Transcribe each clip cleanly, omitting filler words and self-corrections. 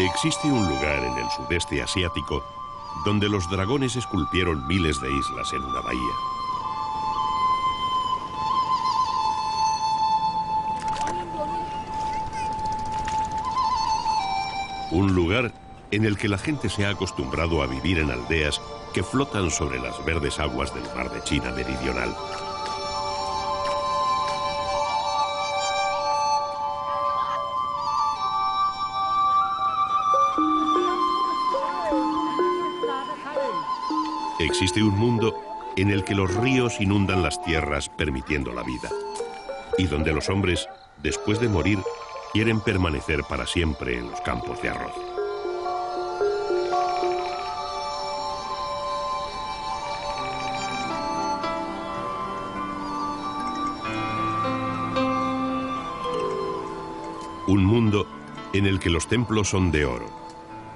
Existe un lugar en el sudeste asiático donde los dragones esculpieron miles de islas en una bahía. Un lugar en el que la gente se ha acostumbrado a vivir en aldeas que flotan sobre las verdes aguas del mar de China meridional. Existe un mundo en el que los ríos inundan las tierras permitiendo la vida, y donde los hombres, después de morir, quieren permanecer para siempre en los campos de arroz. Un mundo en el que los templos son de oro,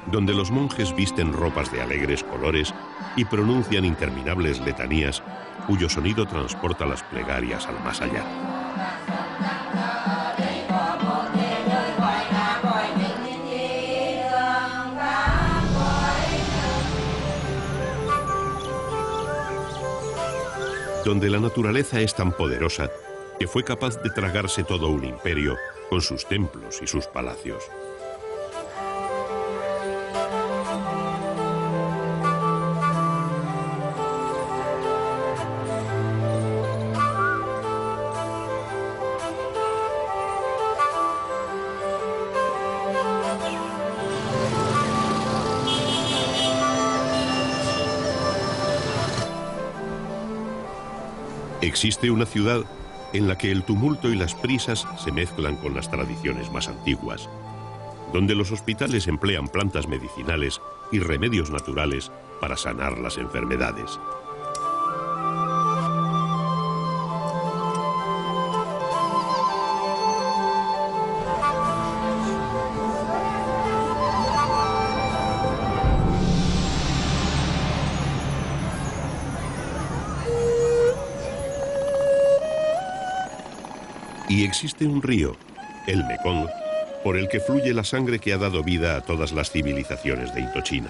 donde los monjes visten ropas de alegres colores y pronuncian interminables letanías cuyo sonido transporta las plegarias al más allá. Donde la naturaleza es tan poderosa que fue capaz de tragarse todo un imperio con sus templos y sus palacios. Existe una ciudad en la que el tumulto y las prisas se mezclan con las tradiciones más antiguas, donde los hospitales emplean plantas medicinales y remedios naturales para sanar las enfermedades. Y existe un río, el Mekong, por el que fluye la sangre que ha dado vida a todas las civilizaciones de Indochina.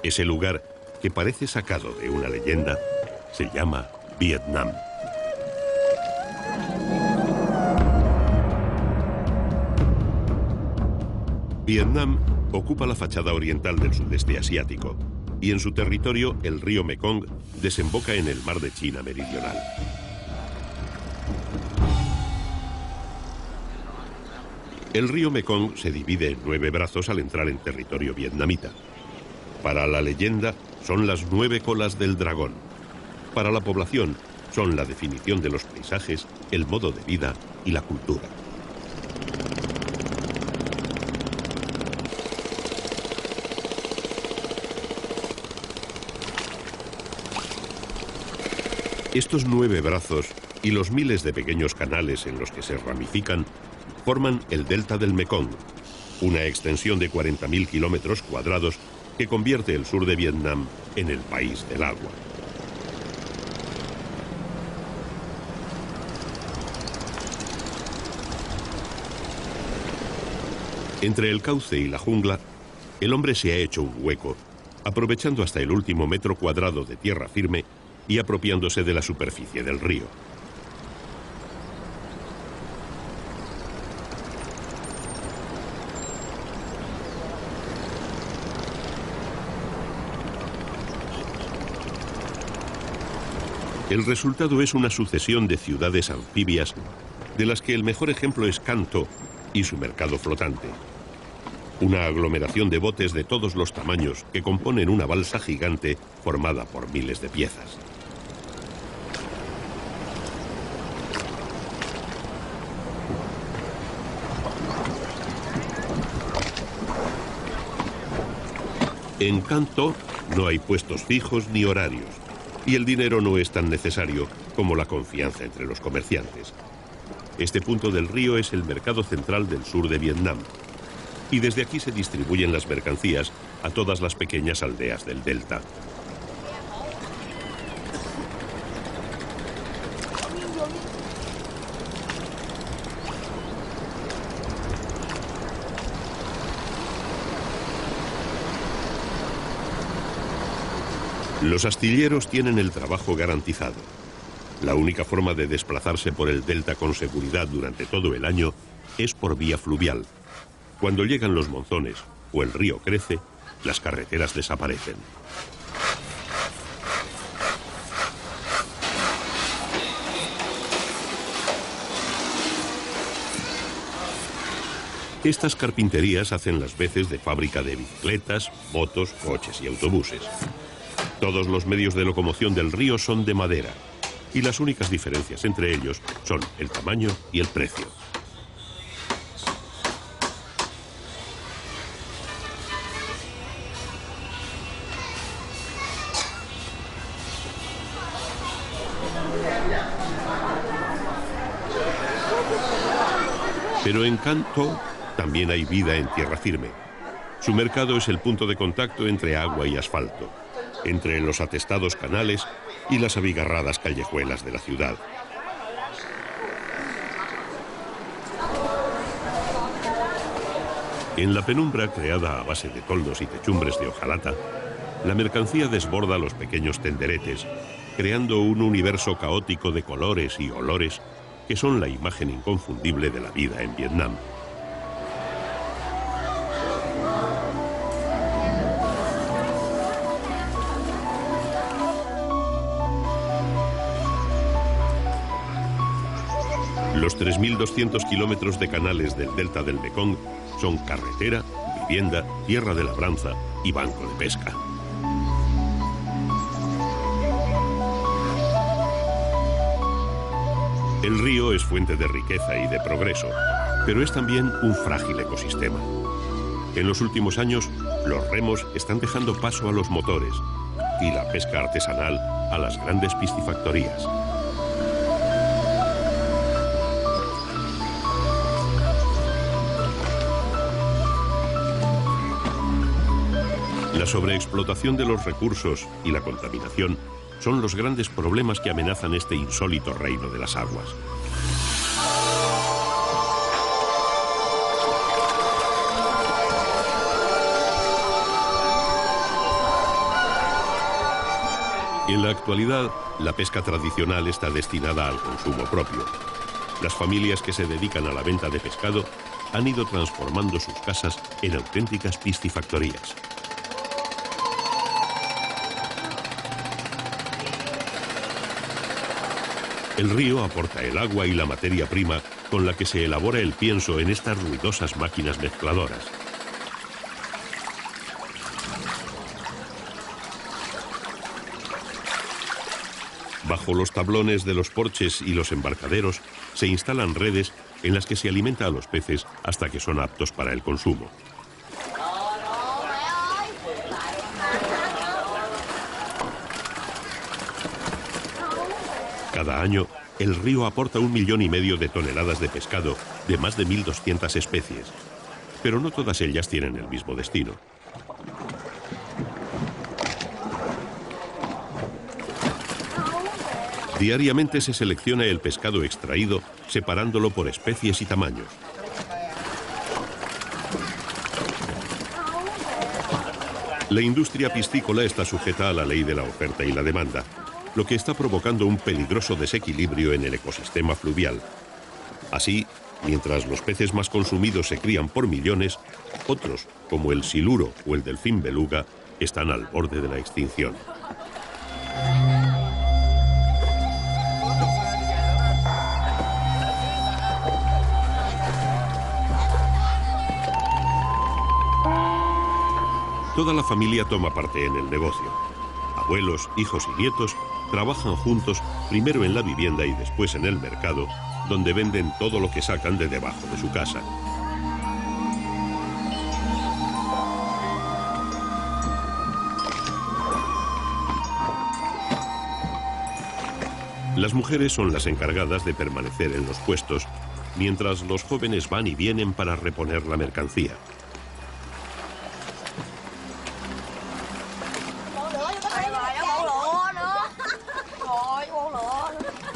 Ese lugar, que parece sacado de una leyenda, se llama Vietnam. Vietnam ocupa la fachada oriental del sudeste asiático y en su territorio el río Mekong desemboca en el mar de China meridional. El río Mekong se divide en 9 brazos al entrar en territorio vietnamita. Para la leyenda, son las 9 colas del dragón. Para la población, son la definición de los paisajes, el modo de vida y la cultura. Estos 9 brazos y los miles de pequeños canales en los que se ramifican forman el delta del Mekong, una extensión de 40.000 kilómetros cuadrados que convierte el sur de Vietnam en el país del agua. Entre el cauce y la jungla, el hombre se ha hecho un hueco, aprovechando hasta el último metro cuadrado de tierra firme y apropiándose de la superficie del río. El resultado es una sucesión de ciudades anfibias, de las que el mejor ejemplo es Can Tho y su mercado flotante. Una aglomeración de botes de todos los tamaños que componen una balsa gigante formada por miles de piezas. En Can Tho no hay puestos fijos ni horarios, y el dinero no es tan necesario como la confianza entre los comerciantes. Este punto del río es el mercado central del sur de Vietnam, y desde aquí se distribuyen las mercancías a todas las pequeñas aldeas del delta. Los astilleros tienen el trabajo garantizado. La única forma de desplazarse por el delta con seguridad durante todo el año es por vía fluvial. Cuando llegan los monzones o el río crece, las carreteras desaparecen. Estas carpinterías hacen las veces de fábrica de bicicletas, motos, coches y autobuses. Todos los medios de locomoción del río son de madera, y las únicas diferencias entre ellos son el tamaño y el precio. Pero en Canto también hay vida en tierra firme. Su mercado es el punto de contacto entre agua y asfalto, entre los atestados canales y las abigarradas callejuelas de la ciudad. En la penumbra creada a base de toldos y techumbres de hojalata, la mercancía desborda los pequeños tenderetes, creando un universo caótico de colores y olores que son la imagen inconfundible de la vida en Vietnam. Los 3.200 kilómetros de canales del delta del Mekong son carretera, vivienda, tierra de labranza y banco de pesca. El río es fuente de riqueza y de progreso, pero es también un frágil ecosistema. En los últimos años, los remos están dejando paso a los motores y la pesca artesanal a las grandes piscifactorías. La sobreexplotación de los recursos y la contaminación son los grandes problemas que amenazan este insólito reino de las aguas. En la actualidad, la pesca tradicional está destinada al consumo propio. Las familias que se dedican a la venta de pescado han ido transformando sus casas en auténticas piscifactorías. El río aporta el agua y la materia prima con la que se elabora el pienso en estas ruidosas máquinas mezcladoras. Bajo los tablones de los porches y los embarcaderos se instalan redes en las que se alimenta a los peces hasta que son aptos para el consumo. Cada año, el río aporta 1,5 millones de toneladas de pescado de más de 1.200 especies, pero no todas ellas tienen el mismo destino. Diariamente se selecciona el pescado extraído, separándolo por especies y tamaños. La industria piscícola está sujeta a la ley de la oferta y la demanda, lo que está provocando un peligroso desequilibrio en el ecosistema fluvial. Así, mientras los peces más consumidos se crían por millones, otros, como el siluro o el delfín beluga, están al borde de la extinción. Toda la familia toma parte en el negocio. Abuelos, hijos y nietos trabajan juntos primero en la vivienda y después en el mercado, donde venden todo lo que sacan de debajo de su casa. Las mujeres son las encargadas de permanecer en los puestos, mientras los jóvenes van y vienen para reponer la mercancía.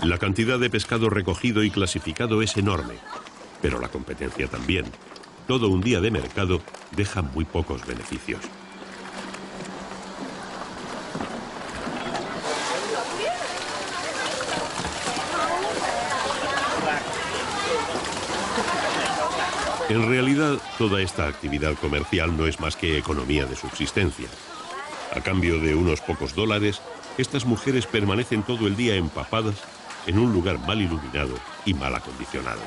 La cantidad de pescado recogido y clasificado es enorme, pero la competencia también. Todo un día de mercado deja muy pocos beneficios. En realidad, toda esta actividad comercial no es más que economía de subsistencia. A cambio de unos pocos dólares, estas mujeres permanecen todo el día empapadas en un lugar mal iluminado y mal acondicionado.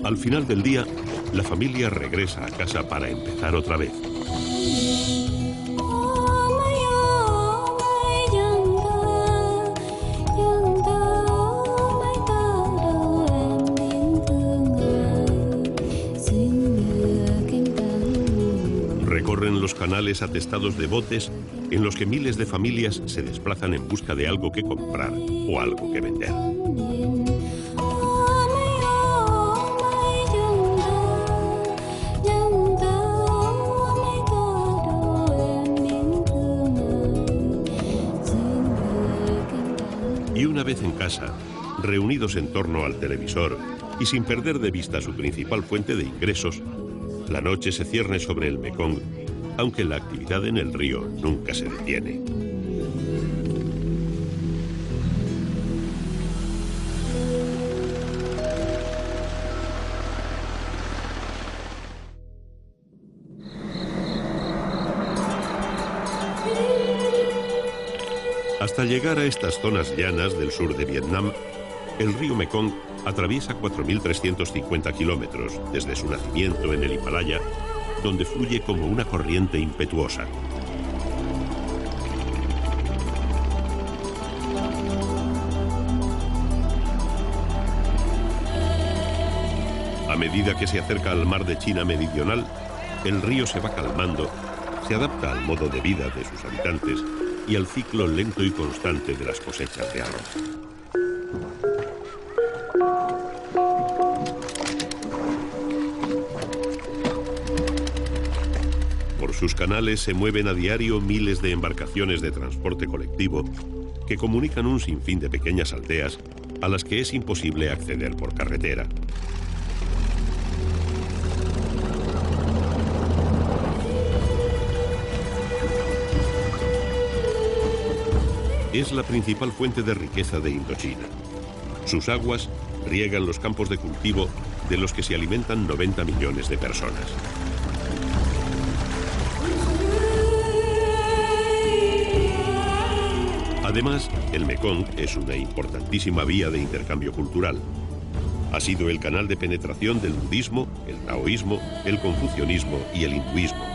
Al final del día, la familia regresa a casa para empezar otra vez. Recorren los canales atestados de botes en los que miles de familias se desplazan en busca de algo que comprar o algo que vender. Y una vez en casa, reunidos en torno al televisor y sin perder de vista su principal fuente de ingresos, la noche se cierne sobre el Mekong, aunque la actividad en el río nunca se detiene. Hasta llegar a estas zonas llanas del sur de Vietnam, el río Mekong atraviesa 4.350 kilómetros desde su nacimiento en el Himalaya, donde fluye como una corriente impetuosa. A medida que se acerca al mar de China Meridional, el río se va calmando, se adapta al modo de vida de sus habitantes y al ciclo lento y constante de las cosechas de arroz. Por sus canales se mueven a diario miles de embarcaciones de transporte colectivo que comunican un sinfín de pequeñas aldeas a las que es imposible acceder por carretera. Es la principal fuente de riqueza de Indochina. Sus aguas riegan los campos de cultivo de los que se alimentan 90 millones de personas. Además, el Mekong es una importantísima vía de intercambio cultural. Ha sido el canal de penetración del budismo, el taoísmo, el confucianismo y el hinduismo,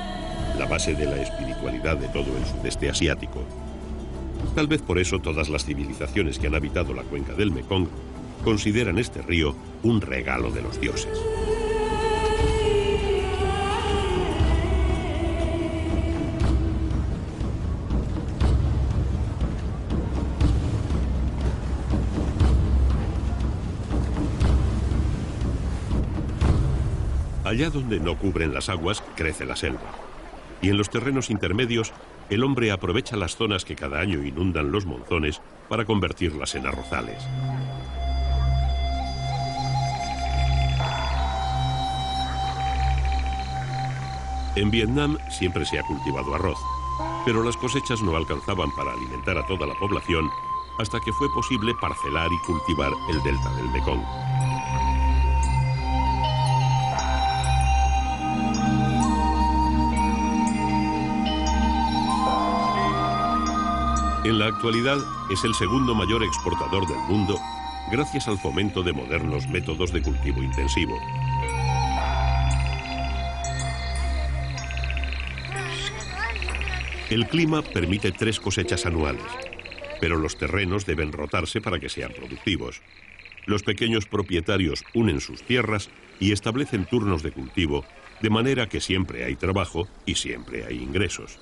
la base de la espiritualidad de todo el sudeste asiático. Tal vez por eso todas las civilizaciones que han habitado la cuenca del Mekong consideran este río un regalo de los dioses. Allá donde no cubren las aguas, crece la selva. Y en los terrenos intermedios, el hombre aprovecha las zonas que cada año inundan los monzones para convertirlas en arrozales. En Vietnam siempre se ha cultivado arroz, pero las cosechas no alcanzaban para alimentar a toda la población hasta que fue posible parcelar y cultivar el delta del Mekong. En la actualidad es el segundo mayor exportador del mundo gracias al fomento de modernos métodos de cultivo intensivo. El clima permite 3 cosechas anuales, pero los terrenos deben rotarse para que sean productivos. Los pequeños propietarios unen sus tierras y establecen turnos de cultivo, de manera que siempre hay trabajo y siempre hay ingresos.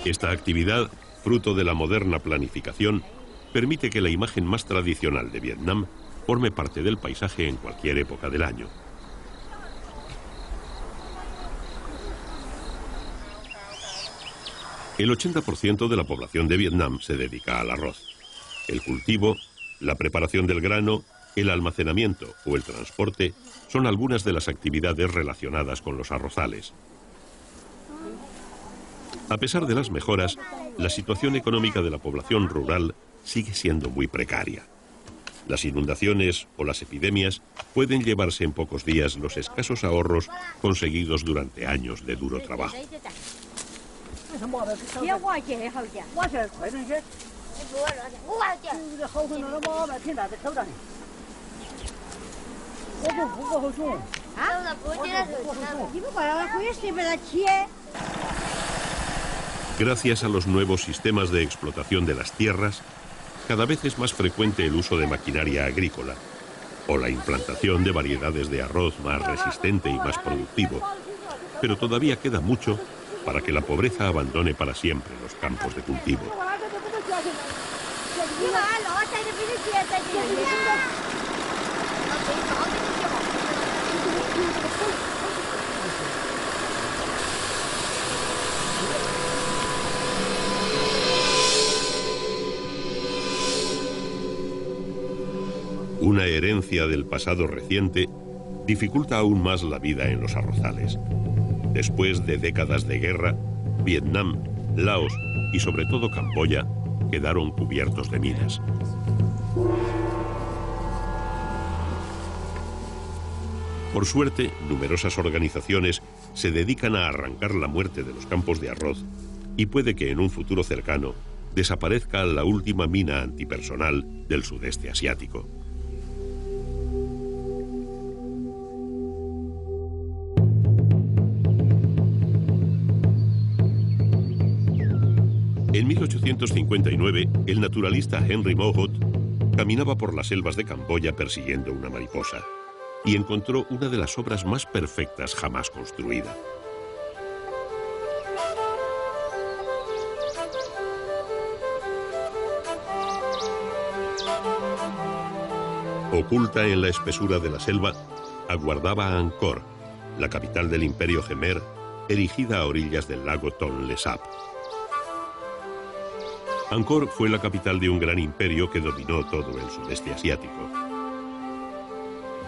Esta actividad, fruto de la moderna planificación, permite que la imagen más tradicional de Vietnam forme parte del paisaje en cualquier época del año. El 80% de la población de Vietnam se dedica al arroz. El cultivo, la preparación del grano, el almacenamiento o el transporte son algunas de las actividades relacionadas con los arrozales. A pesar de las mejoras, la situación económica de la población rural sigue siendo muy precaria. Las inundaciones o las epidemias pueden llevarse en pocos días los escasos ahorros conseguidos durante años de duro trabajo. Gracias a los nuevos sistemas de explotación de las tierras, cada vez es más frecuente el uso de maquinaria agrícola o la implantación de variedades de arroz más resistente y más productivo. Pero todavía queda mucho para que la pobreza abandone para siempre los campos de cultivo. Una herencia del pasado reciente dificulta aún más la vida en los arrozales. Después de décadas de guerra, Vietnam, Laos y sobre todo Camboya quedaron cubiertos de minas. Por suerte, numerosas organizaciones se dedican a arrancar la muerte de los campos de arroz y puede que en un futuro cercano desaparezca la última mina antipersonal del sudeste asiático. En 1859, el naturalista Henry Mohot caminaba por las selvas de Camboya persiguiendo una mariposa y encontró una de las obras más perfectas jamás construida. Oculta en la espesura de la selva, aguardaba a Angkor, la capital del Imperio Khmer, erigida a orillas del lago Tonle Sap. Angkor fue la capital de un gran imperio que dominó todo el sudeste asiático.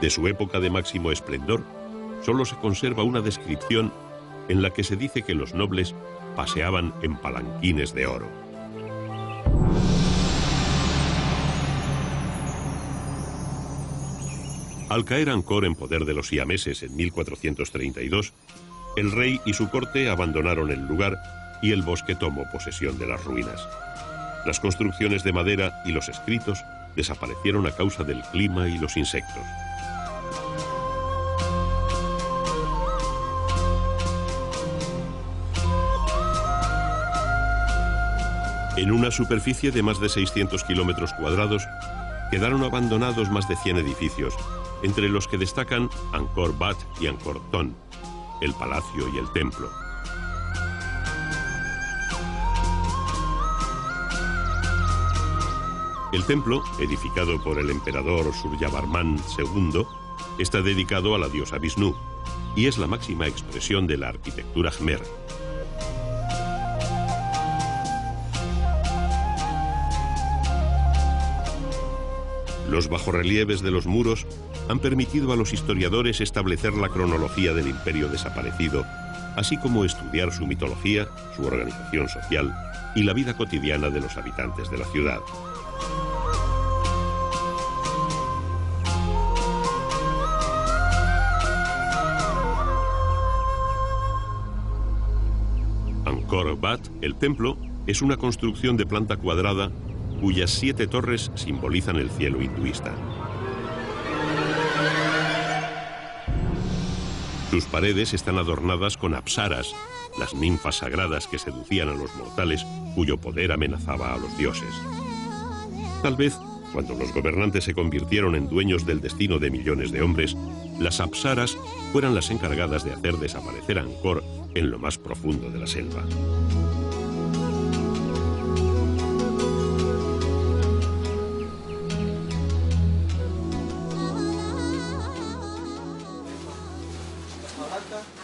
De su época de máximo esplendor, solo se conserva una descripción en la que se dice que los nobles paseaban en palanquines de oro. Al caer Angkor en poder de los siameses en 1432, el rey y su corte abandonaron el lugar y el bosque tomó posesión de las ruinas. Las construcciones de madera y los escritos desaparecieron a causa del clima y los insectos. En una superficie de más de 600 kilómetros cuadrados, quedaron abandonados más de 100 edificios, entre los que destacan Angkor Wat y Angkor Thom, el palacio y el templo. El templo, edificado por el emperador Suryavarman II, está dedicado a la diosa Vishnu y es la máxima expresión de la arquitectura Khmer. Los bajorrelieves de los muros han permitido a los historiadores establecer la cronología del imperio desaparecido, así como estudiar su mitología, su organización social y la vida cotidiana de los habitantes de la ciudad. Angkor Wat, el templo, es una construcción de planta cuadrada cuyas 7 torres simbolizan el cielo hinduista. Sus paredes están adornadas con apsaras, las ninfas sagradas que seducían a los mortales cuyo poder amenazaba a los dioses. Tal vez, cuando los gobernantes se convirtieron en dueños del destino de millones de hombres, las apsaras fueran las encargadas de hacer desaparecer a Angkor en lo más profundo de la selva.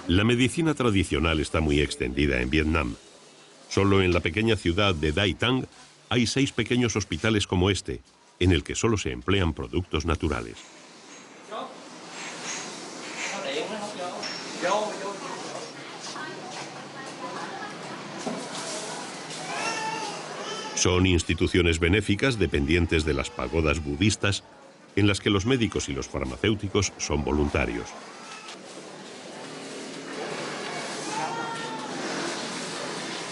La medicina tradicional está muy extendida en Vietnam. Solo en la pequeña ciudad de Dai Thanh hay 6 pequeños hospitales como este, en el que solo se emplean productos naturales. Son instituciones benéficas dependientes de las pagodas budistas, en las que los médicos y los farmacéuticos son voluntarios.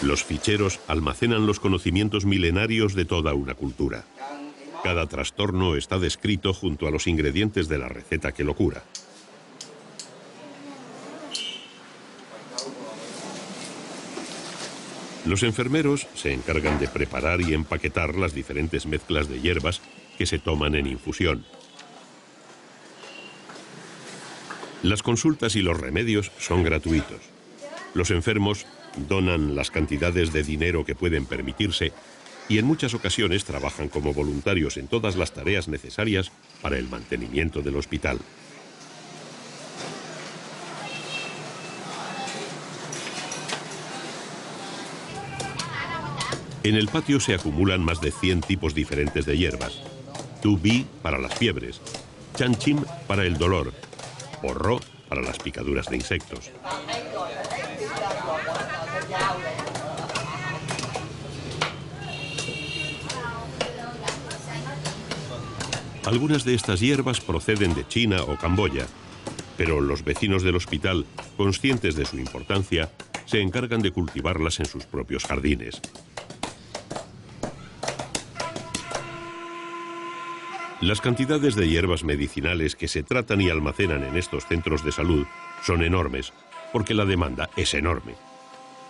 Los ficheros almacenan los conocimientos milenarios de toda una cultura. Cada trastorno está descrito junto a los ingredientes de la receta que lo cura. Los enfermeros se encargan de preparar y empaquetar las diferentes mezclas de hierbas que se toman en infusión. Las consultas y los remedios son gratuitos. Los enfermos donan las cantidades de dinero que pueden permitirse y en muchas ocasiones trabajan como voluntarios en todas las tareas necesarias para el mantenimiento del hospital. En el patio se acumulan más de 100 tipos diferentes de hierbas. Tu Bi para las fiebres, Chan Chim para el dolor, o Ro para las picaduras de insectos. Algunas de estas hierbas proceden de China o Camboya, pero los vecinos del hospital, conscientes de su importancia, se encargan de cultivarlas en sus propios jardines. Las cantidades de hierbas medicinales que se tratan y almacenan en estos centros de salud son enormes, porque la demanda es enorme.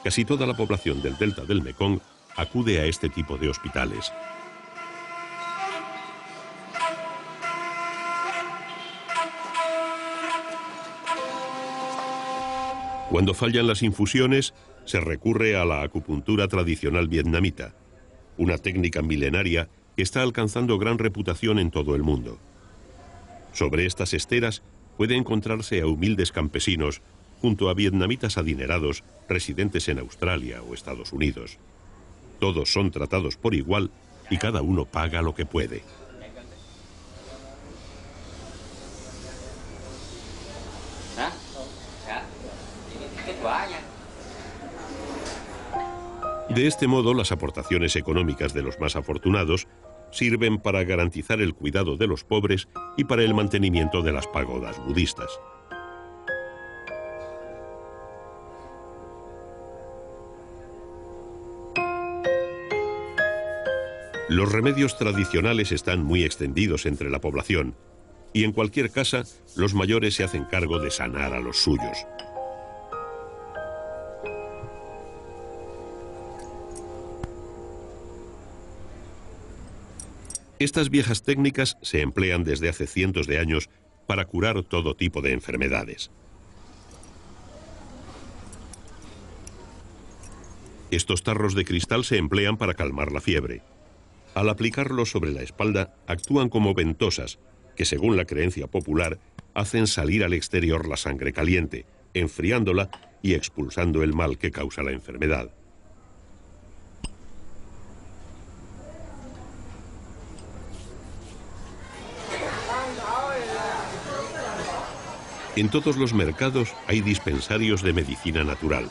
Casi toda la población del delta del Mekong acude a este tipo de hospitales. Cuando fallan las infusiones, se recurre a la acupuntura tradicional vietnamita, una técnica milenaria que está alcanzando gran reputación en todo el mundo. Sobre estas esteras puede encontrarse a humildes campesinos junto a vietnamitas adinerados residentes en Australia o Estados Unidos. Todos son tratados por igual y cada uno paga lo que puede. De este modo, las aportaciones económicas de los más afortunados sirven para garantizar el cuidado de los pobres y para el mantenimiento de las pagodas budistas. Los remedios tradicionales están muy extendidos entre la población y en cualquier casa los mayores se hacen cargo de sanar a los suyos. Estas viejas técnicas se emplean desde hace cientos de años para curar todo tipo de enfermedades. Estos tarros de cristal se emplean para calmar la fiebre. Al aplicarlos sobre la espalda, actúan como ventosas, que según la creencia popular, hacen salir al exterior la sangre caliente, enfriándola y expulsando el mal que causa la enfermedad. En todos los mercados hay dispensarios de medicina natural.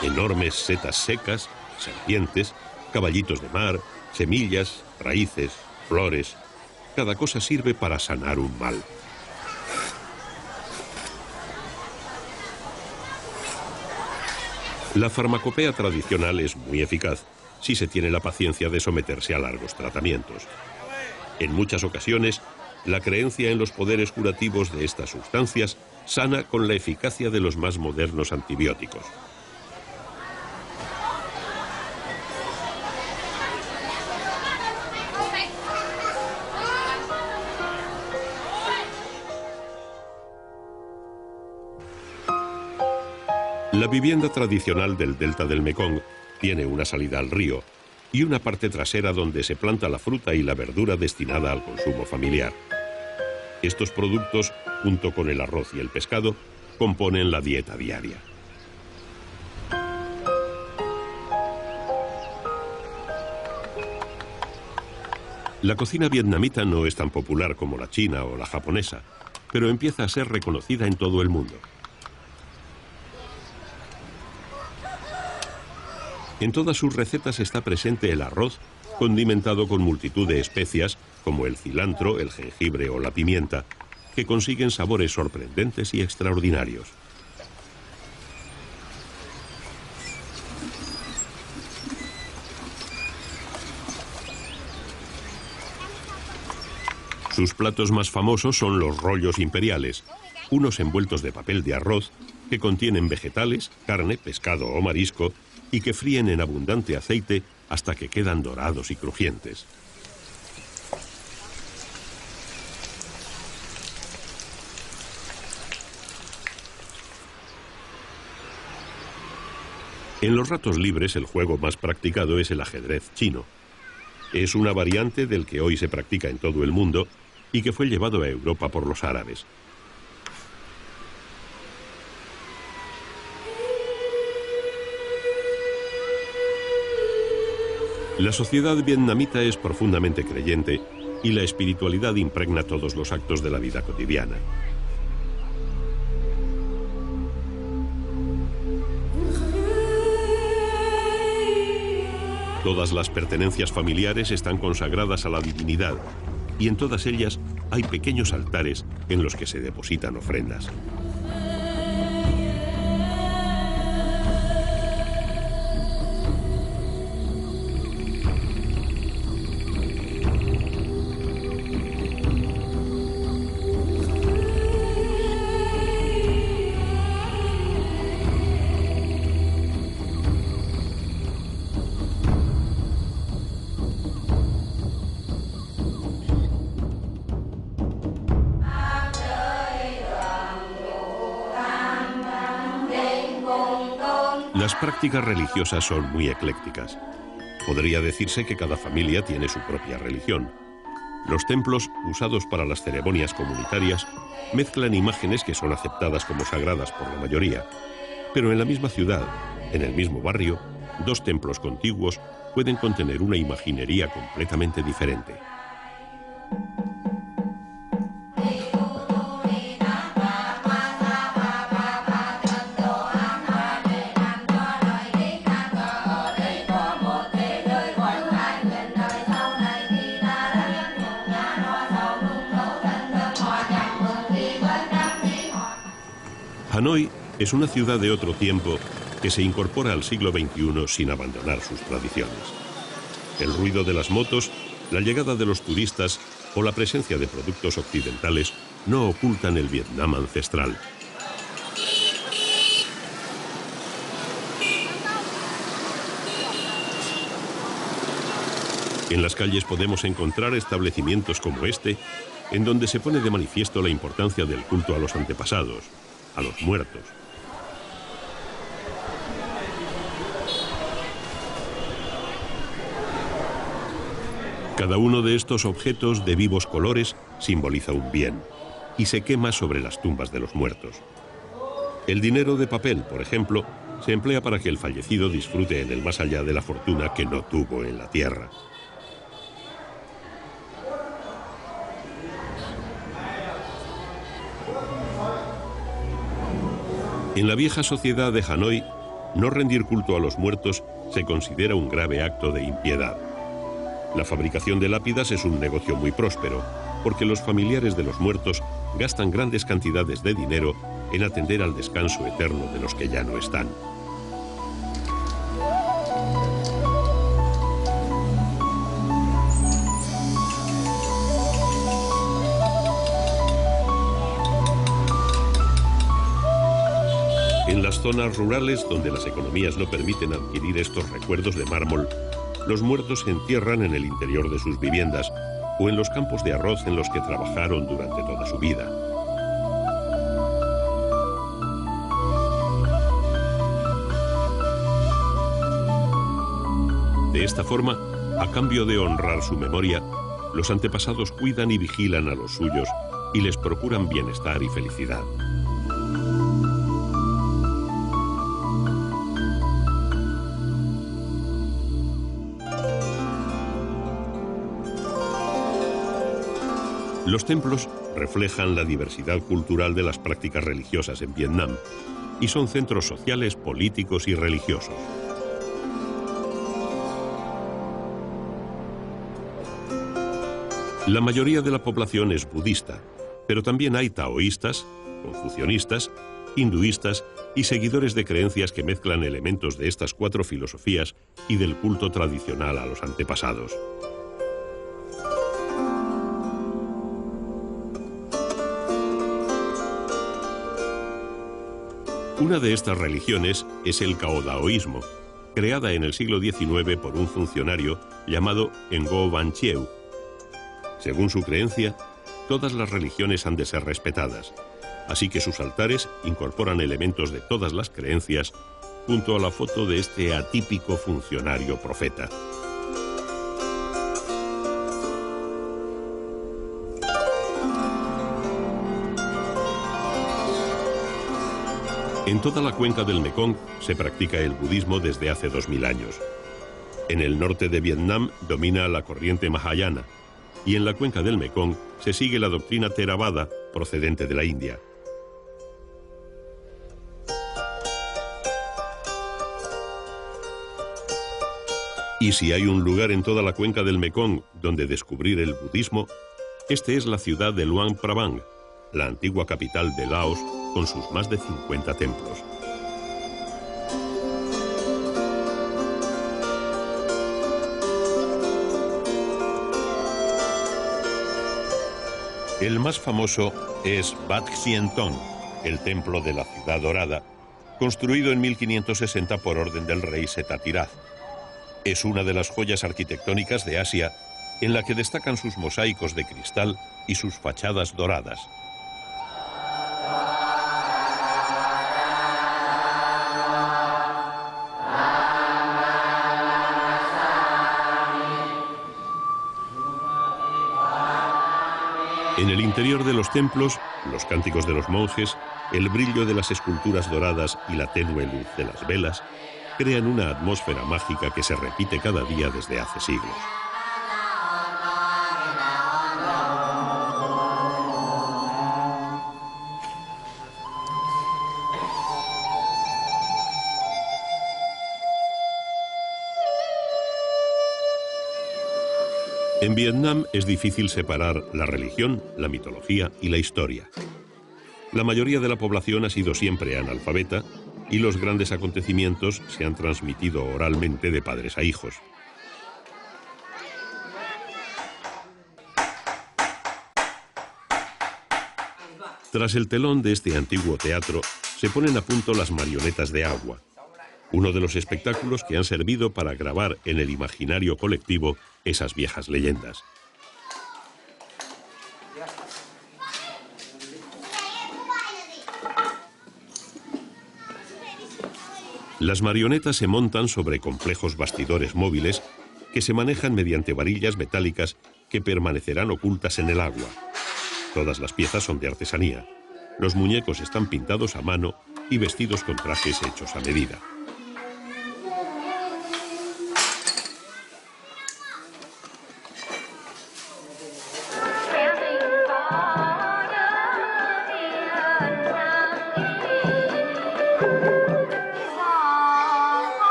Enormes setas secas, serpientes, caballitos de mar, semillas, raíces, flores. Cada cosa sirve para sanar un mal. La farmacopea tradicional es muy eficaz si se tiene la paciencia de someterse a largos tratamientos. En muchas ocasiones, la creencia en los poderes curativos de estas sustancias sana con la eficacia de los más modernos antibióticos. La vivienda tradicional del delta del Mekong tiene una salida al río y una parte trasera donde se planta la fruta y la verdura destinada al consumo familiar. Estos productos, junto con el arroz y el pescado, componen la dieta diaria. La cocina vietnamita no es tan popular como la china o la japonesa, pero empieza a ser reconocida en todo el mundo. En todas sus recetas está presente el arroz, condimentado con multitud de especias como el cilantro, el jengibre o la pimienta, que consiguen sabores sorprendentes y extraordinarios. Sus platos más famosos son los rollos imperiales, unos envueltos de papel de arroz que contienen vegetales, carne, pescado o marisco y que fríen en abundante aceite hasta que quedan dorados y crujientes. En los ratos libres el juego más practicado es el ajedrez chino. Es una variante del que hoy se practica en todo el mundo y que fue llevado a Europa por los árabes. La sociedad vietnamita es profundamente creyente y la espiritualidad impregna todos los actos de la vida cotidiana. Todas las pertenencias familiares están consagradas a la divinidad y en todas ellas hay pequeños altares en los que se depositan ofrendas. Las prácticas religiosas son muy eclécticas. Podría decirse que cada familia tiene su propia religión. Los templos, usados para las ceremonias comunitarias, mezclan imágenes que son aceptadas como sagradas por la mayoría. Pero en la misma ciudad, en el mismo barrio, dos templos contiguos pueden contener una imaginería completamente diferente. Hanoi es una ciudad de otro tiempo que se incorpora al siglo XXI sin abandonar sus tradiciones. El ruido de las motos, la llegada de los turistas o la presencia de productos occidentales no ocultan el Vietnam ancestral. En las calles podemos encontrar establecimientos como este, en donde se pone de manifiesto la importancia del culto a los antepasados, a los muertos. Cada uno de estos objetos de vivos colores simboliza un bien y se quema sobre las tumbas de los muertos. El dinero de papel, por ejemplo, se emplea para que el fallecido disfrute en el más allá de la fortuna que no tuvo en la tierra. En la vieja sociedad de Hanoi, no rendir culto a los muertos se considera un grave acto de impiedad. La fabricación de lápidas es un negocio muy próspero, porque los familiares de los muertos gastan grandes cantidades de dinero en atender al descanso eterno de los que ya no están. En las zonas rurales, donde las economías no permiten adquirir estos recuerdos de mármol, los muertos se entierran en el interior de sus viviendas o en los campos de arroz en los que trabajaron durante toda su vida. De esta forma, a cambio de honrar su memoria, los antepasados cuidan y vigilan a los suyos y les procuran bienestar y felicidad. Los templos reflejan la diversidad cultural de las prácticas religiosas en Vietnam y son centros sociales, políticos y religiosos. La mayoría de la población es budista, pero también hay taoístas, confucionistas, hinduistas y seguidores de creencias que mezclan elementos de estas cuatro filosofías y del culto tradicional a los antepasados. Una de estas religiones es el caodaoísmo, creada en el siglo XIX por un funcionario llamado Ngo Van Chieu. Según su creencia, todas las religiones han de ser respetadas, así que sus altares incorporan elementos de todas las creencias junto a la foto de este atípico funcionario profeta. En toda la cuenca del Mekong se practica el budismo desde hace 2000 años. En el norte de Vietnam domina la corriente Mahayana y en la cuenca del Mekong se sigue la doctrina Theravada procedente de la India. Y si hay un lugar en toda la cuenca del Mekong donde descubrir el budismo, este es la ciudad de Luang Prabang, la antigua capital de Laos, con sus más de 50 templos. El más famoso es Bat Sien Ton, el templo de la ciudad dorada, construido en 1560 por orden del rey Setatirath. Es una de las joyas arquitectónicas de Asia, en la que destacan sus mosaicos de cristal y sus fachadas doradas. En el interior de los templos, los cánticos de los monjes, el brillo de las esculturas doradas y la tenue luz de las velas crean una atmósfera mágica que se repite cada día desde hace siglos. En Vietnam es difícil separar la religión, la mitología y la historia. La mayoría de la población ha sido siempre analfabeta y los grandes acontecimientos se han transmitido oralmente de padres a hijos. Tras el telón de este antiguo teatro se ponen a punto las marionetas de agua, uno de los espectáculos que han servido para grabar en el imaginario colectivo esas viejas leyendas. Las marionetas se montan sobre complejos bastidores móviles que se manejan mediante varillas metálicas que permanecerán ocultas en el agua. Todas las piezas son de artesanía. Los muñecos están pintados a mano y vestidos con trajes hechos a medida.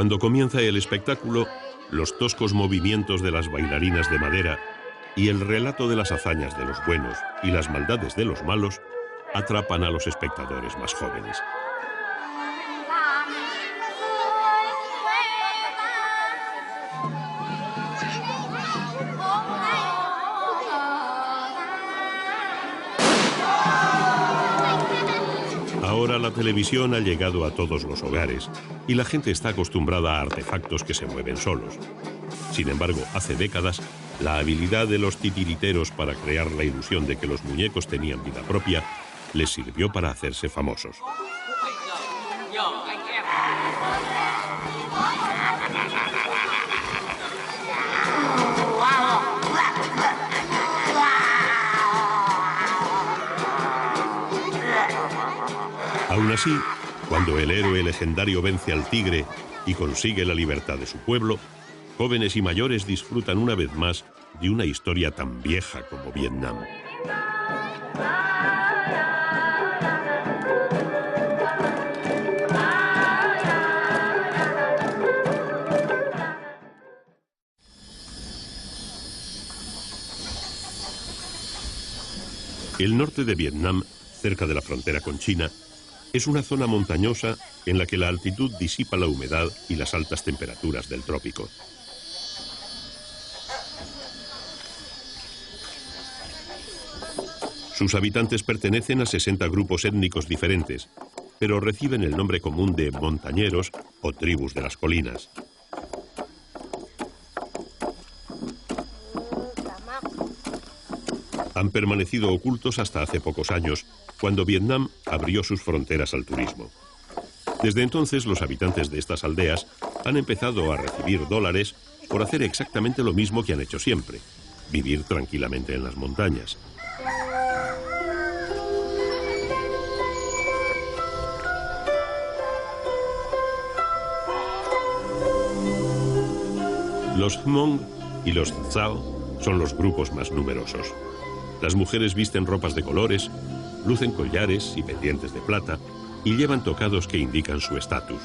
Cuando comienza el espectáculo, los toscos movimientos de las bailarinas de madera y el relato de las hazañas de los buenos y las maldades de los malos atrapan a los espectadores más jóvenes. Ahora la televisión ha llegado a todos los hogares y la gente está acostumbrada a artefactos que se mueven solos. Sin embargo, hace décadas, la habilidad de los titiriteros para crear la ilusión de que los muñecos tenían vida propia les sirvió para hacerse famosos. Aún así, cuando el héroe legendario vence al tigre y consigue la libertad de su pueblo, jóvenes y mayores disfrutan una vez más de una historia tan vieja como Vietnam. El norte de Vietnam, cerca de la frontera con China, es una zona montañosa en la que la altitud disipa la humedad y las altas temperaturas del trópico. Sus habitantes pertenecen a 60 grupos étnicos diferentes, pero reciben el nombre común de montañeros o tribus de las colinas. Han permanecido ocultos hasta hace pocos años, cuando Vietnam abrió sus fronteras al turismo. Desde entonces, los habitantes de estas aldeas han empezado a recibir dólares por hacer exactamente lo mismo que han hecho siempre: vivir tranquilamente en las montañas. Los Hmong y los Tsao son los grupos más numerosos. Las mujeres visten ropas de colores, lucen collares y pendientes de plata y llevan tocados que indican su estatus.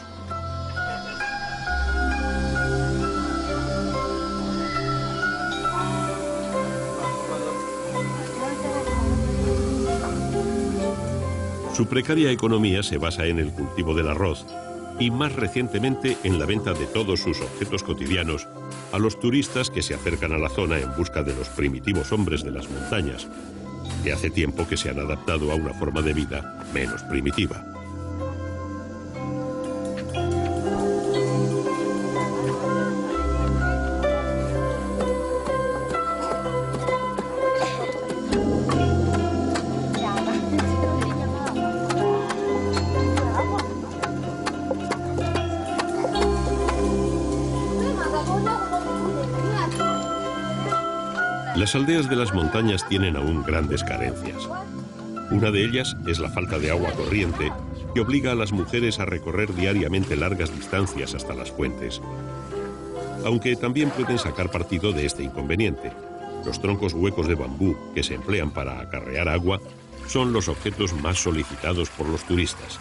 Su precaria economía se basa en el cultivo del arroz y más recientemente en la venta de todos sus objetos cotidianos a los turistas que se acercan a la zona en busca de los primitivos hombres de las montañas, que hace tiempo que se han adaptado a una forma de vida menos primitiva. Las aldeas de las montañas tienen aún grandes carencias. Una de ellas es la falta de agua corriente, que obliga a las mujeres a recorrer diariamente largas distancias hasta las fuentes. Aunque también pueden sacar partido de este inconveniente. Los troncos huecos de bambú que se emplean para acarrear agua son los objetos más solicitados por los turistas.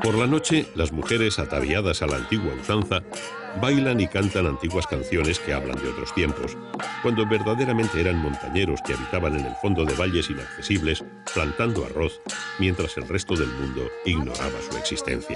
Por la noche, las mujeres, ataviadas a la antigua usanza, bailan y cantan antiguas canciones que hablan de otros tiempos, cuando verdaderamente eran montañeros que habitaban en el fondo de valles inaccesibles, plantando arroz, mientras el resto del mundo ignoraba su existencia.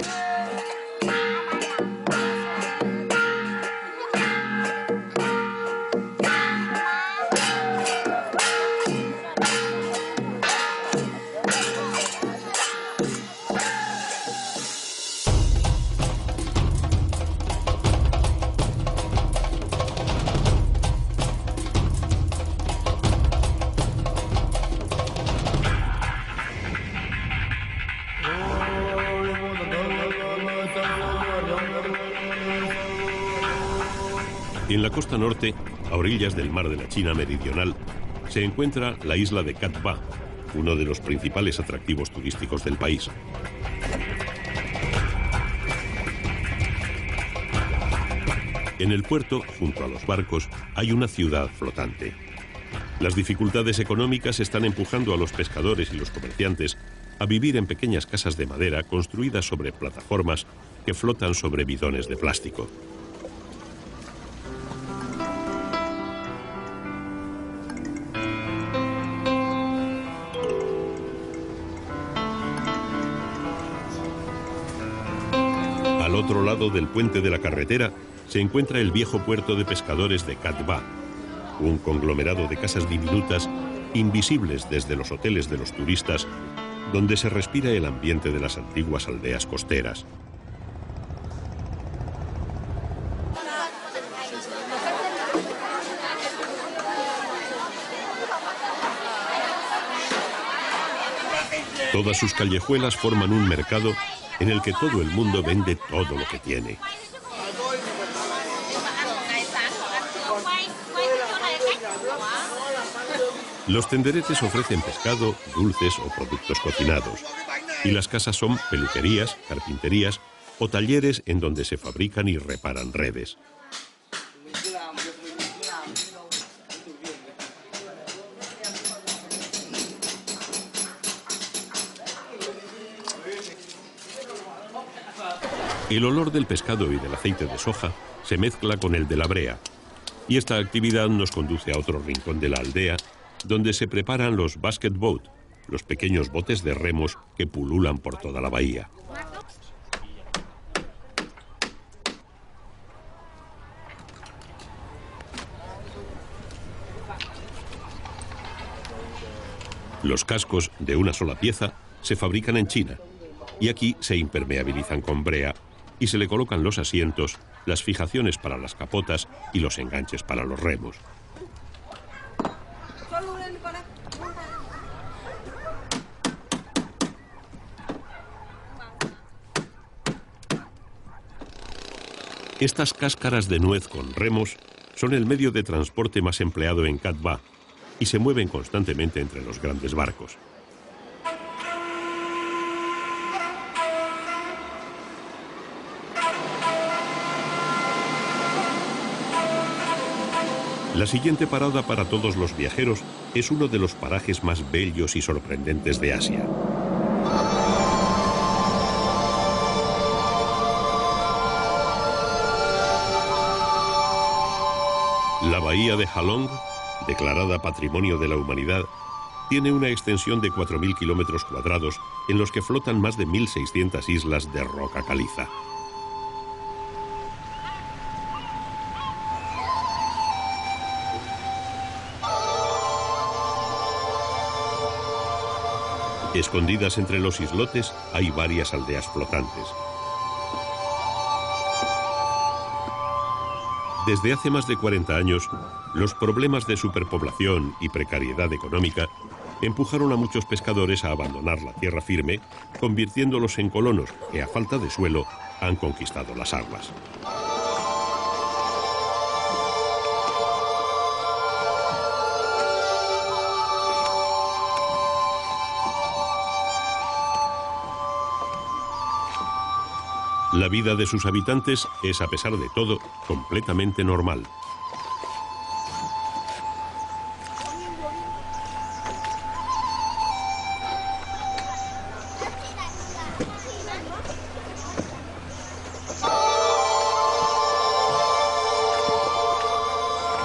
En la costa norte, a orillas del mar de la China Meridional, se encuentra la isla de Cat Ba, uno de los principales atractivos turísticos del país. En el puerto, junto a los barcos, hay una ciudad flotante. Las dificultades económicas están empujando a los pescadores y los comerciantes a vivir en pequeñas casas de madera construidas sobre plataformas que flotan sobre bidones de plástico. Al otro lado del puente de la carretera se encuentra el viejo puerto de pescadores de Cat Ba, un conglomerado de casas diminutas, invisibles desde los hoteles de los turistas, donde se respira el ambiente de las antiguas aldeas costeras. Todas sus callejuelas forman un mercado en el que todo el mundo vende todo lo que tiene. Los tenderetes ofrecen pescado, dulces o productos cocinados. Y las casas son peluquerías, carpinterías o talleres en donde se fabrican y reparan redes. El olor del pescado y del aceite de soja se mezcla con el de la brea, y esta actividad nos conduce a otro rincón de la aldea, donde se preparan los basket boat, los pequeños botes de remos que pululan por toda la bahía. Los cascos, de una sola pieza, se fabrican en China, y aquí se impermeabilizan con brea y se le colocan los asientos, las fijaciones para las capotas y los enganches para los remos. Estas cáscaras de nuez con remos son el medio de transporte más empleado en Cat Ba y se mueven constantemente entre los grandes barcos. La siguiente parada para todos los viajeros es uno de los parajes más bellos y sorprendentes de Asia. La bahía de Halong, declarada Patrimonio de la Humanidad, tiene una extensión de 4.000 kilómetros cuadrados en los que flotan más de 1.600 islas de roca caliza. Escondidas entre los islotes hay varias aldeas flotantes. Desde hace más de 40 años, los problemas de superpoblación y precariedad económica empujaron a muchos pescadores a abandonar la tierra firme, convirtiéndolos en colonos que, a falta de suelo, han conquistado las aguas. La vida de sus habitantes es, a pesar de todo, completamente normal.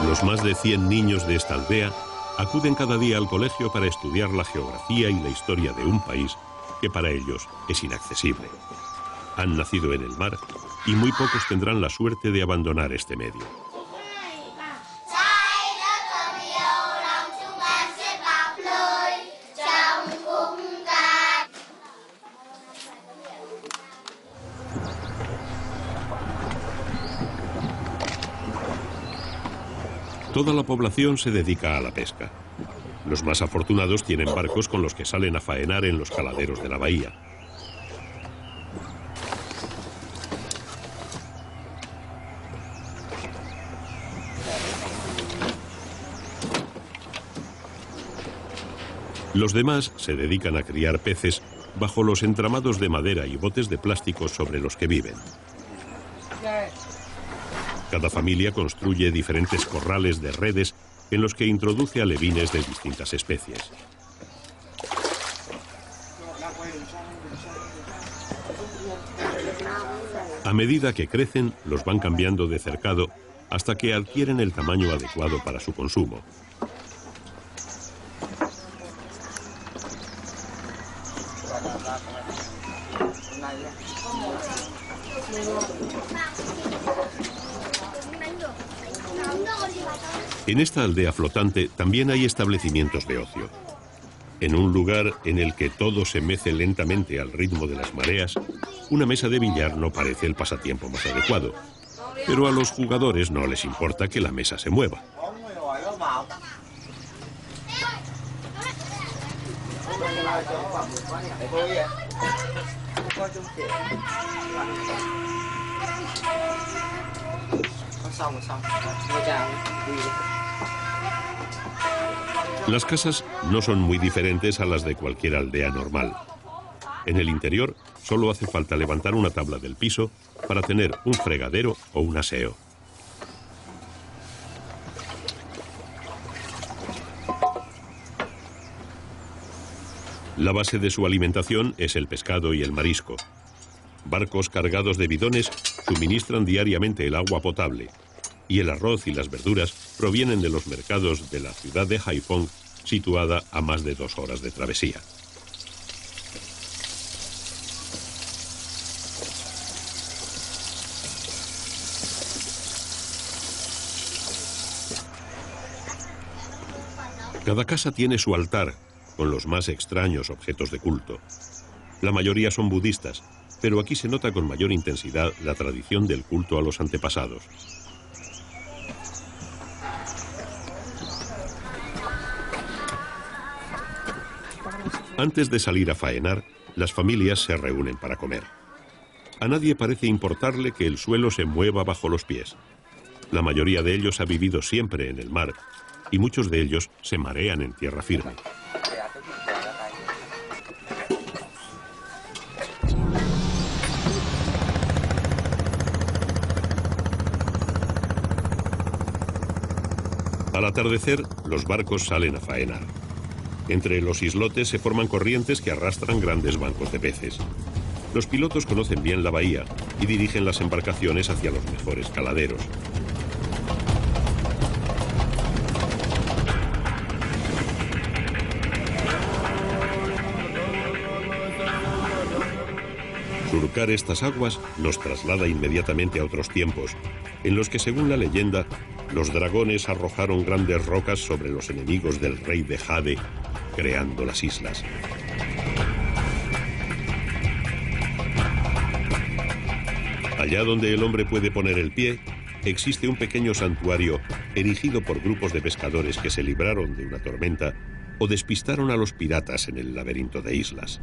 Los más de 100 niños de esta aldea acuden cada día al colegio para estudiar la geografía y la historia de un país que para ellos es inaccesible. Han nacido en el mar y muy pocos tendrán la suerte de abandonar este medio. Toda la población se dedica a la pesca. Los más afortunados tienen barcos con los que salen a faenar en los caladeros de la bahía. Los demás se dedican a criar peces bajo los entramados de madera y botes de plástico sobre los que viven. Cada familia construye diferentes corrales de redes en los que introduce alevines de distintas especies. A medida que crecen, los van cambiando de cercado hasta que adquieren el tamaño adecuado para su consumo. En esta aldea flotante también hay establecimientos de ocio. En un lugar en el que todo se mece lentamente al ritmo de las mareas, una mesa de billar no parece el pasatiempo más adecuado, pero a los jugadores no les importa que la mesa se mueva. Las casas no son muy diferentes a las de cualquier aldea normal. En el interior solo hace falta levantar una tabla del piso para tener un fregadero o un aseo. La base de su alimentación es el pescado y el marisco. Barcos cargados de bidones suministran diariamente el agua potable, y el arroz y las verduras provienen de los mercados de la ciudad de Haiphong, situada a más de 2 horas de travesía. Cada casa tiene su altar, con los más extraños objetos de culto. La mayoría son budistas, pero aquí se nota con mayor intensidad la tradición del culto a los antepasados. Antes de salir a faenar, las familias se reúnen para comer. A nadie parece importarle que el suelo se mueva bajo los pies. La mayoría de ellos ha vivido siempre en el mar, y muchos de ellos se marean en tierra firme. Al atardecer, los barcos salen a faenar. Entre los islotes se forman corrientes que arrastran grandes bancos de peces. Los pilotos conocen bien la bahía y dirigen las embarcaciones hacia los mejores caladeros. Surcar estas aguas nos traslada inmediatamente a otros tiempos, en los que, según la leyenda, los dragones arrojaron grandes rocas sobre los enemigos del rey de Jade, creando las islas. Allá donde el hombre puede poner el pie, existe un pequeño santuario erigido por grupos de pescadores que se libraron de una tormenta o despistaron a los piratas en el laberinto de islas.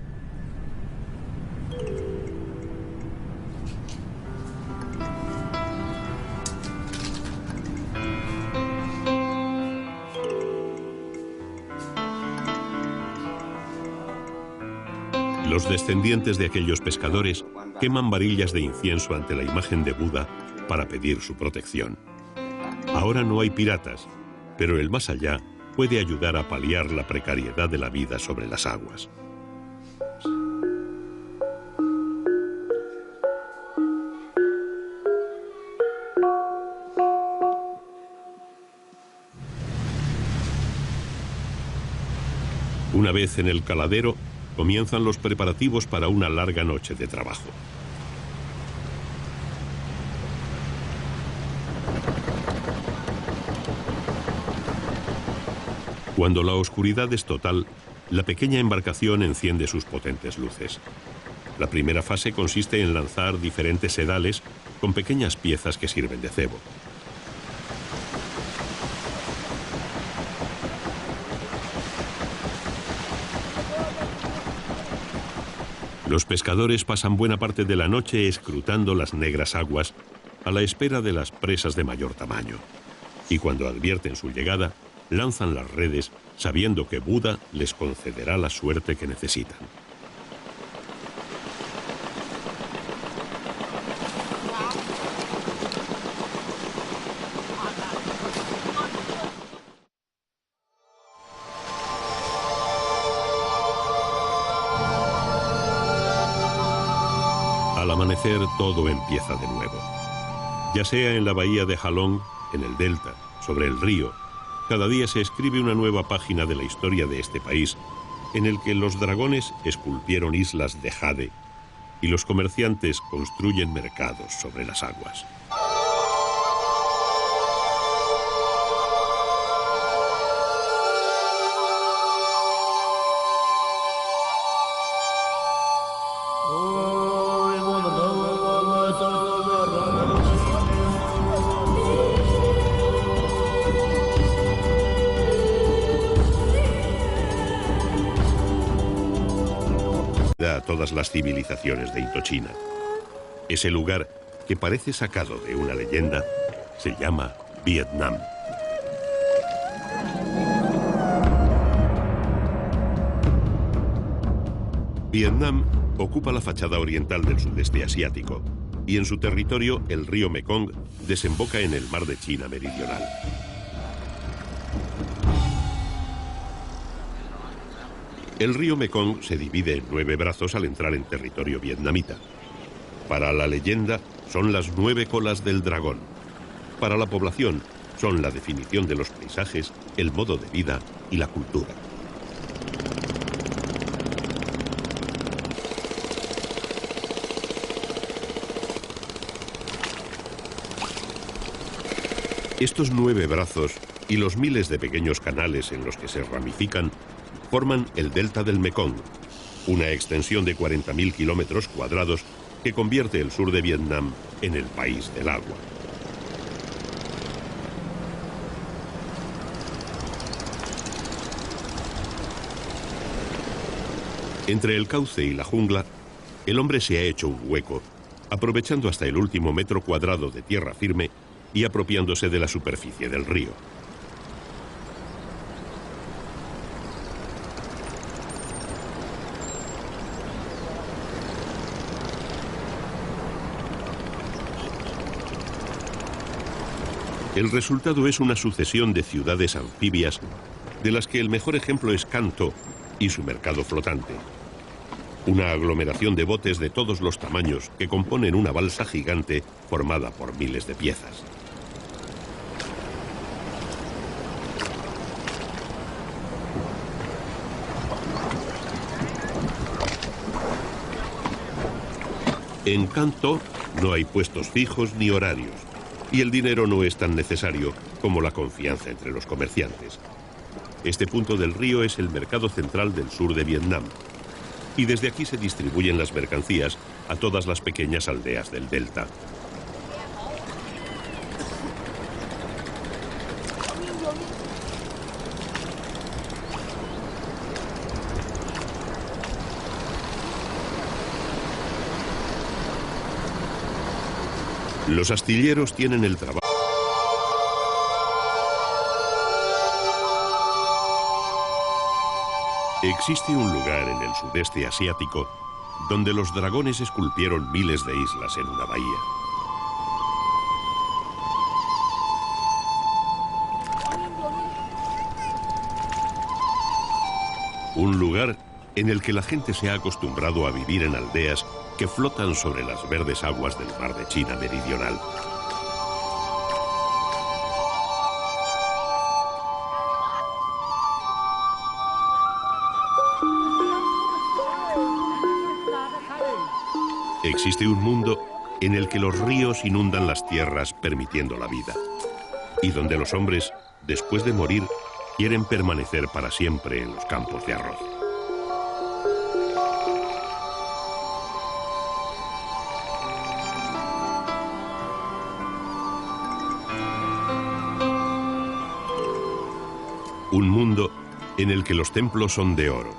Los descendientes de aquellos pescadores queman varillas de incienso ante la imagen de Buda para pedir su protección. Ahora no hay piratas, pero el más allá puede ayudar a paliar la precariedad de la vida sobre las aguas. Una vez en el caladero, comienzan los preparativos para una larga noche de trabajo. Cuando la oscuridad es total, la pequeña embarcación enciende sus potentes luces. La primera fase consiste en lanzar diferentes sedales con pequeñas piezas que sirven de cebo. Los pescadores pasan buena parte de la noche escrutando las negras aguas a la espera de las presas de mayor tamaño. Y cuando advierten su llegada, lanzan las redes sabiendo que Buda les concederá la suerte que necesitan. Al amanecer todo empieza de nuevo. Ya sea en la bahía de Halong, en el delta, sobre el río, cada día se escribe una nueva página de la historia de este país, en el que los dragones esculpieron islas de jade y los comerciantes construyen mercados sobre las aguas. A todas las civilizaciones de Indochina. Ese lugar, que parece sacado de una leyenda, se llama Vietnam. Vietnam ocupa la fachada oriental del sudeste asiático y en su territorio el río Mekong desemboca en el mar de China Meridional. El río Mekong se divide en 9 brazos al entrar en territorio vietnamita. Para la leyenda son las 9 colas del dragón. Para la población son la definición de los paisajes, el modo de vida y la cultura. Estos 9 brazos y los miles de pequeños canales en los que se ramifican forman el delta del Mekong, una extensión de 40.000 kilómetros cuadrados que convierte el sur de Vietnam en el país del agua. Entre el cauce y la jungla, el hombre se ha hecho un hueco, aprovechando hasta el último metro cuadrado de tierra firme y apropiándose de la superficie del río. El resultado es una sucesión de ciudades anfibias, de las que el mejor ejemplo es Can Tho y su mercado flotante. Una aglomeración de botes de todos los tamaños que componen una balsa gigante formada por miles de piezas. En Can Tho no hay puestos fijos ni horarios, y el dinero no es tan necesario como la confianza entre los comerciantes. Este punto del río es el mercado central del sur de Vietnam, y desde aquí se distribuyen las mercancías a todas las pequeñas aldeas del delta. Los astilleros tienen el trabajo. Existe un lugar en el sudeste asiático donde los dragones esculpieron miles de islas en una bahía. Un lugar en el que la gente se ha acostumbrado a vivir en aldeas que flotan sobre las verdes aguas del mar de China Meridional. Existe un mundo en el que los ríos inundan las tierras permitiendo la vida, y donde los hombres, después de morir, quieren permanecer para siempre en los campos de arroz. Un mundo en el que los templos son de oro,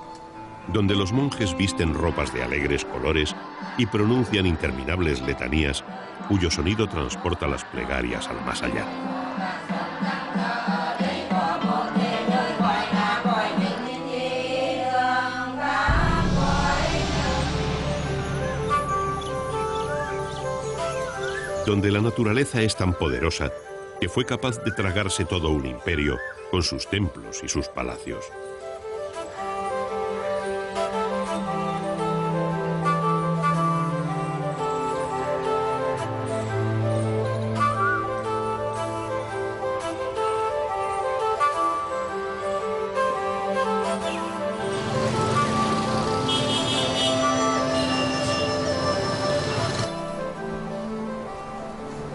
donde los monjes visten ropas de alegres colores y pronuncian interminables letanías cuyo sonido transporta las plegarias al más allá. Donde la naturaleza es tan poderosa que fue capaz de tragarse todo un imperio con sus templos y sus palacios.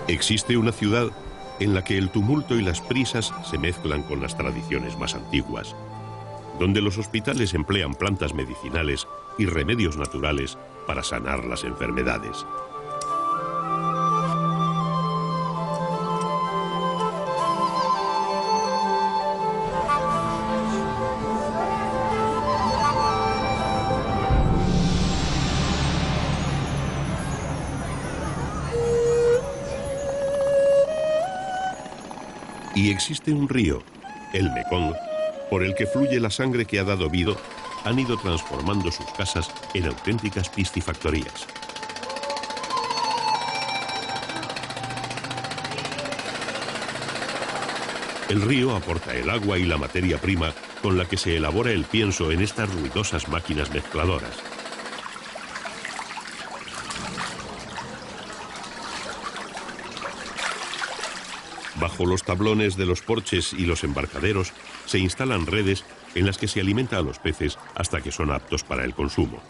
Existe una ciudad en la que el tumulto y las prisas se mezclan con las tradiciones más antiguas, donde los hospitales emplean plantas medicinales y remedios naturales para sanar las enfermedades. Y existe un río, el Mekong, por el que fluye la sangre que ha dado vida han ido transformando sus casas en auténticas piscifactorías. El río aporta el agua y la materia prima con la que se elabora el pienso en estas ruidosas máquinas mezcladoras. Bajo los tablones de los porches y los embarcaderos se instalan redes en las que se alimenta a los peces hasta que son aptos para el consumo.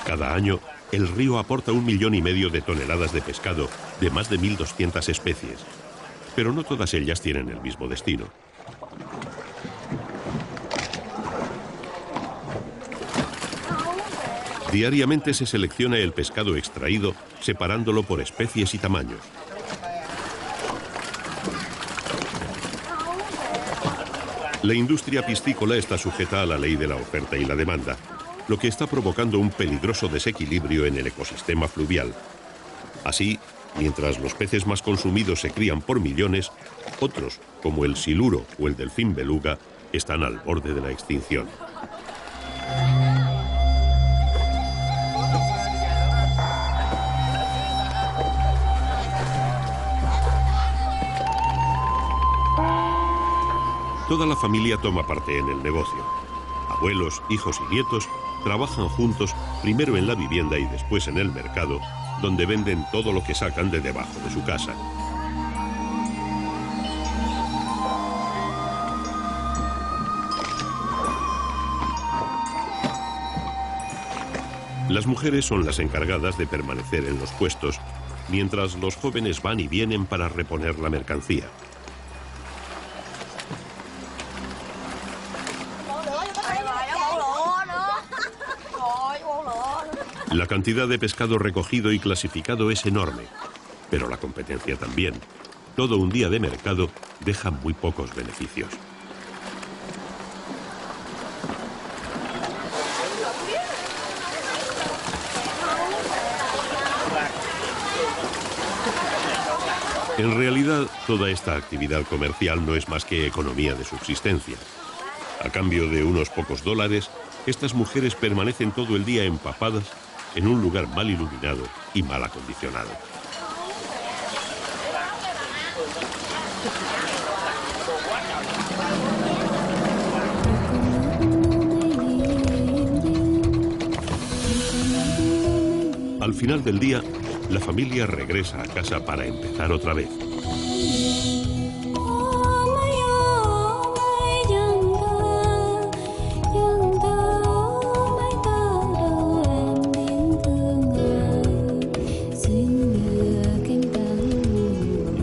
Cada año, el río aporta 1,5 millones de toneladas de pescado de más de 1.200 especies, pero no todas ellas tienen el mismo destino. Diariamente se selecciona el pescado extraído, separándolo por especies y tamaños. La industria piscícola está sujeta a la ley de la oferta y la demanda, lo que está provocando un peligroso desequilibrio en el ecosistema fluvial. Así, mientras los peces más consumidos se crían por millones, otros, como el siluro o el delfín beluga, están al borde de la extinción. Toda la familia toma parte en el negocio. Abuelos, hijos y nietos trabajan juntos, primero en la vivienda y después en el mercado, donde venden todo lo que sacan de debajo de su casa. Las mujeres son las encargadas de permanecer en los puestos, mientras los jóvenes van y vienen para reponer la mercancía. La cantidad de pescado recogido y clasificado es enorme, pero la competencia también. Todo un día de mercado deja muy pocos beneficios. En realidad, toda esta actividad comercial no es más que economía de subsistencia. A cambio de unos pocos dólares, estas mujeres permanecen todo el día empapadas en un lugar mal iluminado y mal acondicionado. Al final del día, la familia regresa a casa para empezar otra vez.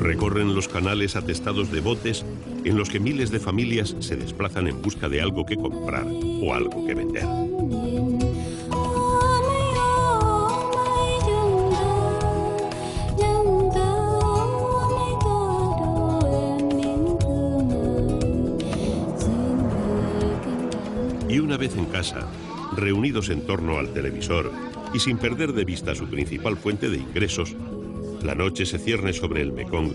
Recorren los canales atestados de botes en los que miles de familias se desplazan en busca de algo que comprar o algo que vender. Y una vez en casa, reunidos en torno al televisor y sin perder de vista su principal fuente de ingresos, la noche se cierne sobre el Mekong,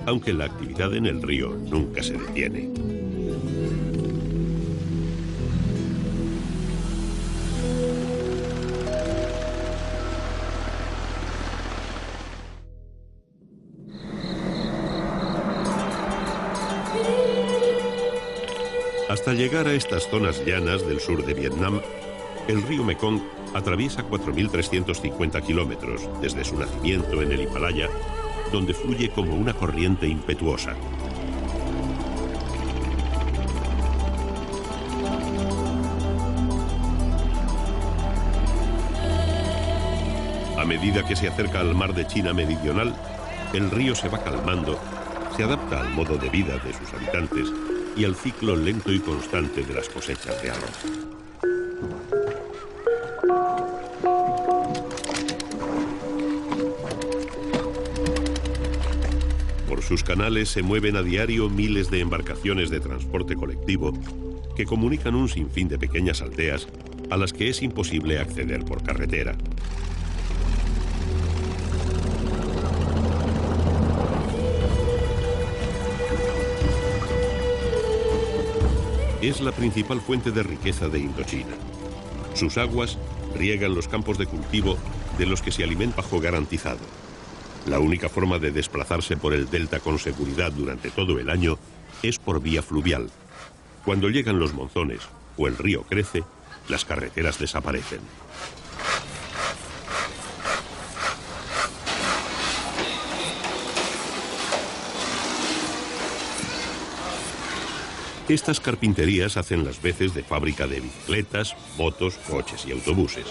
aunque la actividad en el río nunca se detiene. Hasta llegar a estas zonas llanas del sur de Vietnam, el río Mekong atraviesa 4.350 kilómetros desde su nacimiento en el Himalaya, donde fluye como una corriente impetuosa. A medida que se acerca al mar de China meridional, el río se va calmando, se adapta al modo de vida de sus habitantes y al ciclo lento y constante de las cosechas de arroz. Por sus canales se mueven a diario miles de embarcaciones de transporte colectivo que comunican un sinfín de pequeñas aldeas a las que es imposible acceder por carretera. es la principal fuente de riqueza de Indochina. Sus aguas riegan los campos de cultivo de los que se alimenta bajo garantizado. La única forma de desplazarse por el delta con seguridad durante todo el año es por vía fluvial. Cuando llegan los monzones o el río crece, las carreteras desaparecen. Estas carpinterías hacen las veces de fábrica de bicicletas, motos, coches y autobuses.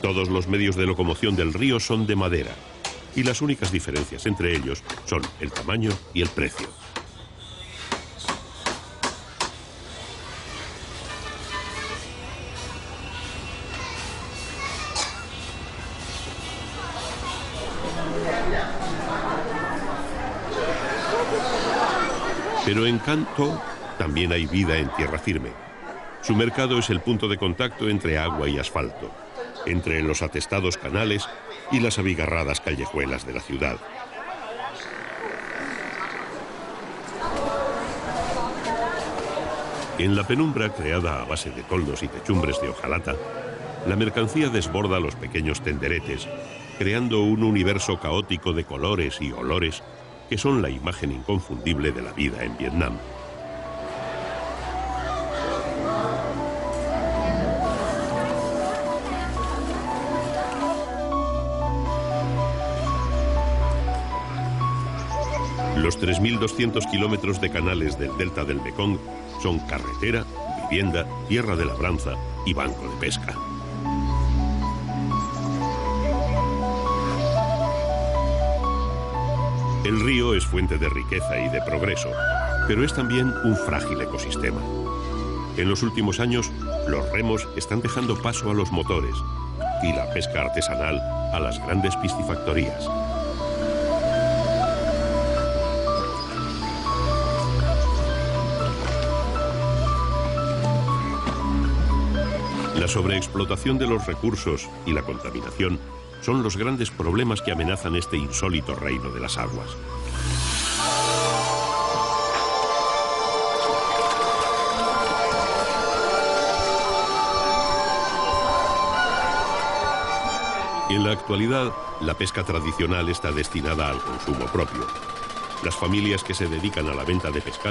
Todos los medios de locomoción del río son de madera, y las únicas diferencias entre ellos son el tamaño y el precio. Pero en Kanto también hay vida en tierra firme. Su mercado es el punto de contacto entre agua y asfalto, entre los atestados canales y las abigarradas callejuelas de la ciudad. En la penumbra creada a base de toldos y techumbres de hojalata, la mercancía desborda los pequeños tenderetes, creando un universo caótico de colores y olores que son la imagen inconfundible de la vida en Vietnam. Los 3.200 kilómetros de canales del delta del Mekong son carretera, vivienda, tierra de labranza y banco de pesca. El río es fuente de riqueza y de progreso, pero es también un frágil ecosistema. En los últimos años, los remos están dejando paso a los motores y la pesca artesanal a las grandes piscifactorías. La sobreexplotación de los recursos y la contaminación son los grandes problemas que amenazan este insólito reino de las aguas. En la actualidad, la pesca tradicional está destinada al consumo propio. Las familias que se dedican a la venta de pescado